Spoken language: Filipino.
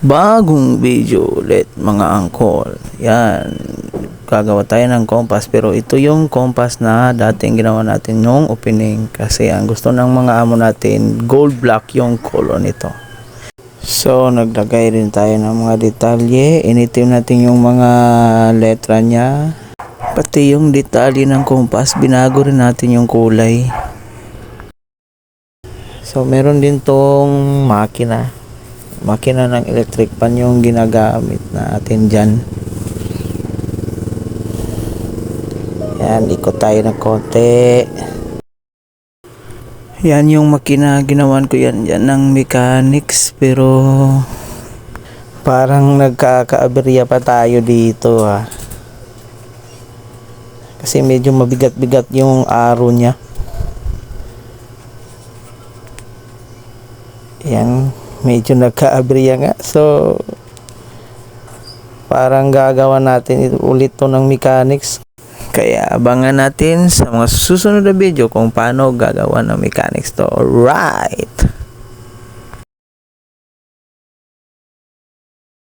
Bagong video ulit mga angkol. Yan. Gagawa tayo ng compass. Pero ito yung compass na dating ginawa natin nung opening. Kasi ang gusto ng mga amo natin, gold black yung color nito. So, naglagay rin tayo ng mga detalye. Initim natin yung mga letra niya. Pati yung detalye ng compass, binago rin natin yung kulay. So, meron din tong makina ng electric pan yung ginagamit natin dyan. Yan, ikot tayo ng konti. Yan yung makina, ginawan ko yan dyan ng mechanics, pero parang nagkakaaberya pa tayo dito kasi medyo mabigat-bigat yung arrow nya. Yan, medyo nagkaaberya nga. So parang gagawa natin ulit to ng mechanics. Kaya abangan natin sa mga susunod na video kung paano gagawa ng mechanics to. Alright!